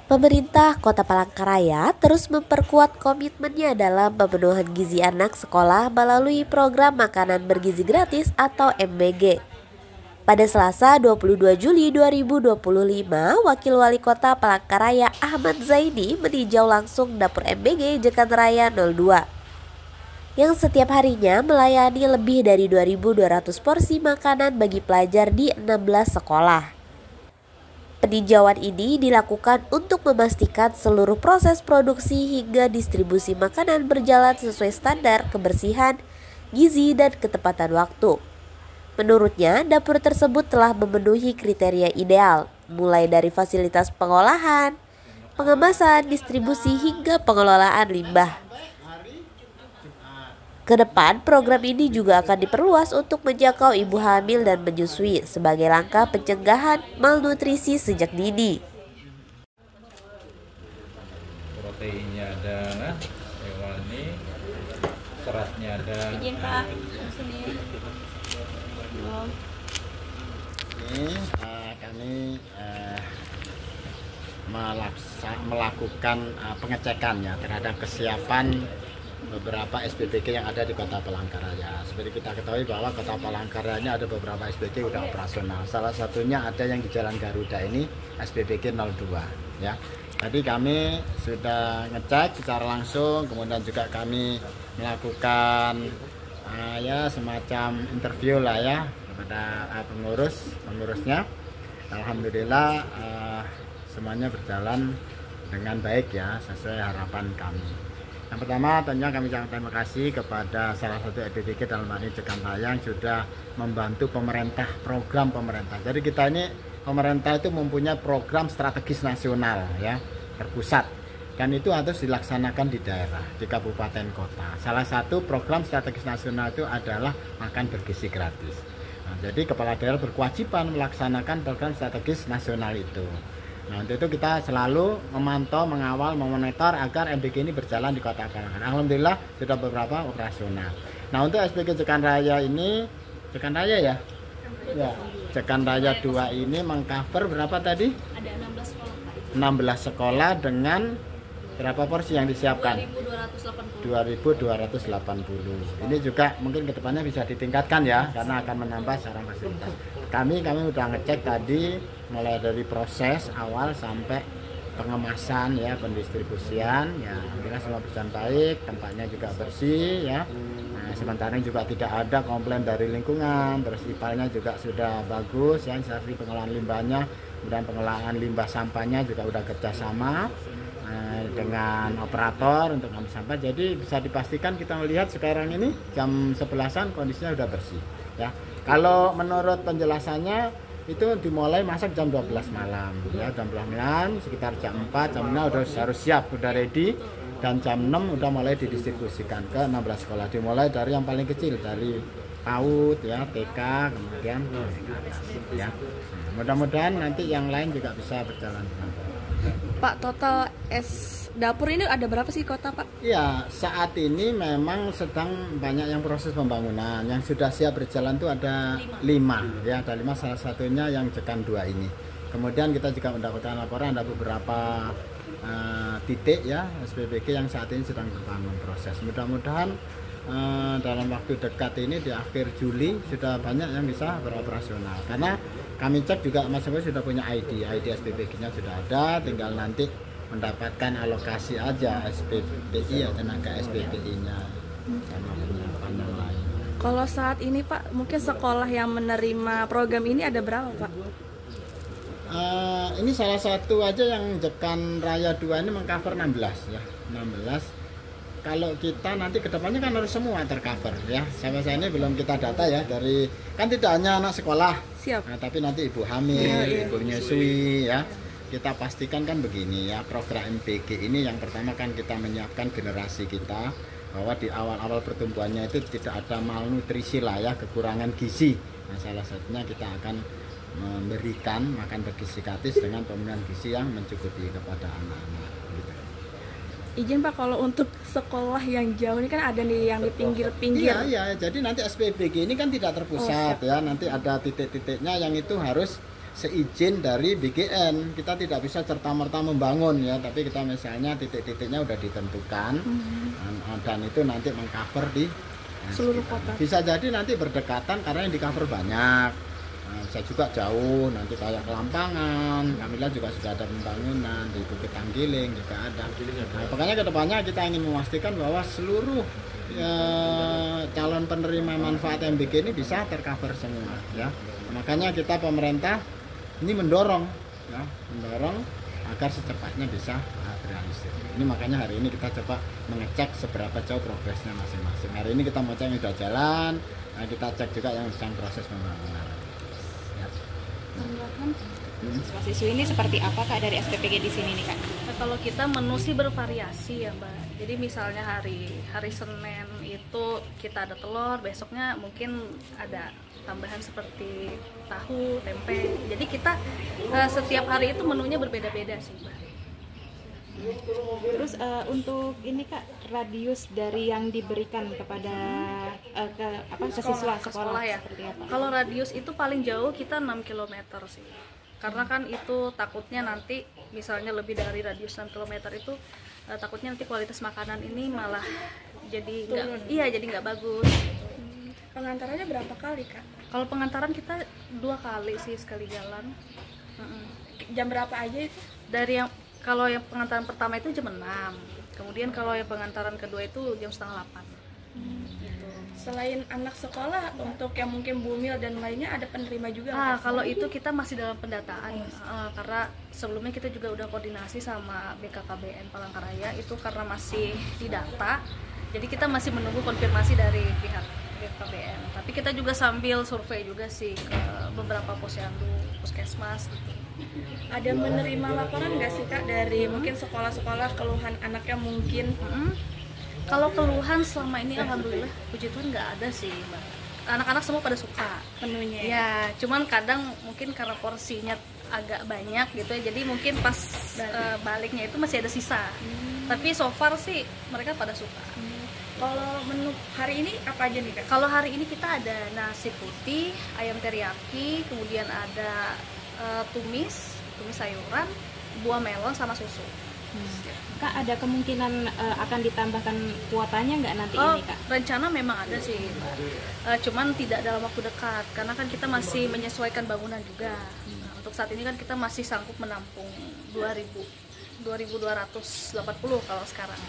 Pemerintah Kota Palangkaraya terus memperkuat komitmennya dalam pemenuhan gizi anak sekolah melalui program makanan bergizi gratis atau MBG. Pada Selasa 22 Juli 2025, Wakil Wali Kota Palangkaraya Ahmad Zaini meninjau langsung dapur MBG Jekan Raya 02 yang setiap harinya melayani lebih dari 2.200 porsi makanan bagi pelajar di 16 sekolah. Peninjauan ini dilakukan untuk memastikan seluruh proses produksi hingga distribusi makanan berjalan sesuai standar kebersihan, gizi, dan ketepatan waktu. Menurutnya, dapur tersebut telah memenuhi kriteria ideal, mulai dari fasilitas pengolahan, pengemasan, distribusi, hingga pengelolaan limbah. Kedepan, program ini juga akan diperluas untuk menjangkau ibu hamil dan menyusui sebagai langkah pencegahan malnutrisi sejak dini. Proteinnya ada, hewani, seratnya ada. Izin Pak, sini. Ini kami melakukan pengecekan ya terhadap kesiapan beberapa SPBG yang ada di Kota Palangkaraya. Seperti kita ketahui bahwa Kota Palangkaraya ada beberapa SPBG sudah operasional. Salah satunya ada yang di Jalan Garuda ini SPBG 02 ya. Tadi kami sudah ngecek secara langsung, kemudian juga kami melakukan ya semacam interview lah ya kepada pengurusnya. Alhamdulillah semuanya berjalan dengan baik ya sesuai harapan kami. Yang pertama tentunya kami ucapkan terima kasih kepada salah satu SPBG dalam hal ini Jekan Raya yang sudah membantu pemerintah, program pemerintah. Jadi kita ini pemerintah itu mempunyai program strategis nasional ya terpusat dan itu harus dilaksanakan di daerah, di kabupaten kota. Salah satu program strategis nasional itu adalah makan bergizi gratis. Nah, jadi kepala daerah berkewajiban melaksanakan program strategis nasional itu. Nah, untuk itu kita selalu memantau, mengawal, memonitor agar MBG ini berjalan di Kota Palangkaraya. Alhamdulillah sudah beberapa operasional. Nah, untuk SPBG Jekan Raya ini, Jekan Raya ya? Ya, Jekan Raya 2 ini mengcover berapa tadi? Ada 16 sekolah Pak. 16 sekolah dengan berapa porsi yang disiapkan? 2.280. 2.280. Ini juga mungkin kedepannya bisa ditingkatkan ya, karena akan menambah sarana fasilitas. Kami udah ngecek tadi mulai dari proses awal sampai pengemasan ya, pendistribusian ya, alhamdulillah semua berjalan baik, tempatnya juga bersih ya. Nah, sementara ini juga tidak ada komplain dari lingkungan, terus ipalnya juga sudah bagus ya, instansi pengolahan limbahnya, kemudian pengolahan limbah sampahnya juga udah kerjasama dengan operator untuk ngambil sampah. Jadi bisa dipastikan kita melihat sekarang ini jam 11-an kondisinya sudah bersih ya. Kalau menurut penjelasannya itu dimulai masak jam 12 malam ya, jam 12 malam sekitar jam 4 jam 6 udah harus siap, udah ready, dan jam 6 udah mulai didistribusikan ke 16 sekolah, dimulai dari yang paling kecil, dari PAUD ya, TK, kemudian ya. Mudah-mudahan nanti yang lain juga bisa berjalan dengan baik. Pak, total dapur ini ada berapa sih kota Pak? Ya, saat ini memang sedang banyak yang proses pembangunan. Yang sudah siap berjalan itu ada 5 ya, ada 5, salah satunya yang Jekan 2 ini. Kemudian kita juga mendapatkan laporan ada beberapa titik ya SPBG yang saat ini sedang dibangun proses. Mudah-mudahan dalam waktu dekat ini di akhir Juli sudah banyak yang bisa beroperasional. Karena kami cek juga masing-masing sudah punya ID SPBG-nya sudah ada, tinggal nanti mendapatkan alokasi aja SPBI ya, tenaga SPBI-nya sama penyiapan yang lain. Kalau saat ini Pak, mungkin sekolah yang menerima program ini ada berapa Pak? Ini salah satu aja yang Jekan Raya 2 ini mengcover 16 ya, 16. Kalau kita nanti kedepannya kan harus semua tercover ya. Sampai saat ini belum kita data ya, dari kan tidak hanya anak sekolah. Siap. Nah, tapi nanti ibu hamil, ibu menyusui ya. Kita pastikan kan begini ya, program MBG ini yang pertama kan kita menyiapkan generasi kita bahwa di awal-awal pertumbuhannya itu tidak ada malnutrisi lah ya, kekurangan gizi. Nah, salah satunya kita akan memberikan makan bergizi gratis dengan pemenuhan gizi yang mencukupi kepada anak-anak gitu. Izin Pak, kalau untuk sekolah yang jauh ini kan ada nih yang di pinggir-pinggir. Iya, jadi nanti SPBG ini kan tidak terpusat ya, nanti ada titik-titiknya yang itu harus seizin dari BGN. Kita tidak bisa serta-merta membangun ya, tapi kita misalnya titik-titiknya udah ditentukan dan itu nanti mengcover di Seluruh sekitar. kota. Bisa jadi nanti berdekatan karena yang di cover banyak. Bisa juga jauh, nanti kayak Kelampangan, Kamila juga sudah ada pembangunan, di Bukit Tanggiling juga ada. Nah, makanya kedepannya kita ingin memastikan bahwa seluruh calon penerima manfaat MBG ini bisa tercover semua ya. Makanya kita pemerintah ini mendorong agar secepatnya bisa realistis. Ini makanya hari ini kita coba mengecek seberapa jauh progresnya masing-masing. Hari ini kita mau cek yang sudah jalan, kita cek juga yang sedang proses pembangunan. Siswa-siswi ini seperti apa Kak dari SPPG di sini nih Kak? Nah, kalau kita menu sih bervariasi ya Mbak. Jadi misalnya hari Senin itu kita ada telur, besoknya mungkin ada tambahan seperti tahu, tempe. Jadi kita setiap hari itu menunya berbeda-beda sih Mbak. Terus untuk ini Kak, radius dari yang diberikan kepada ke siswa sekolah ya. seperti apa? Kalau radius itu paling jauh kita 6 km sih. Karena kan itu takutnya nanti misalnya lebih dari radius 6 km itu takutnya nanti kualitas makanan ini malah jadi nggak bagus. Pengantarannya berapa kali Kak? Kalau pengantaran kita 2 kali sih sekali jalan. Jam berapa aja itu? Kalau yang pengantaran pertama itu jam 6. Kemudian kalau yang pengantaran kedua itu jam setengah 8. Gitu. Selain anak sekolah, untuk yang mungkin bumil dan lainnya ada penerima juga nggak, Kak? Kalau itu kita masih dalam pendataan. Karena sebelumnya kita juga udah koordinasi sama BKKBN Palangkaraya, itu karena masih didata. Jadi kita masih menunggu konfirmasi dari pihak BKKBN. Tapi kita juga sambil survei juga sih ke beberapa posyandu, puskesmas gitu. Ada menerima laporan nggak sih Kak dari mungkin sekolah-sekolah keluhan anaknya mungkin? Kalau keluhan selama ini alhamdulillah puji Tuhan nggak ada sih Mbak. Anak-anak semua pada suka Menunya ya, cuman kadang mungkin karena porsinya agak banyak gitu ya, jadi mungkin pas baliknya itu masih ada sisa. Tapi so far sih mereka pada suka. Kalau menu hari ini apa aja nih Kak? Kalau hari ini kita ada nasi putih, ayam teriyaki, kemudian ada tumis sayuran, buah melon sama susu. Kak, ada kemungkinan akan ditambahkan kuotanya nggak nanti ini Kak? Rencana memang ada sih Mbak. Cuman tidak dalam waktu dekat karena kan kita masih menyesuaikan bangunan juga. Nah, untuk saat ini kan kita masih sanggup menampung 2.280 kalau sekarang.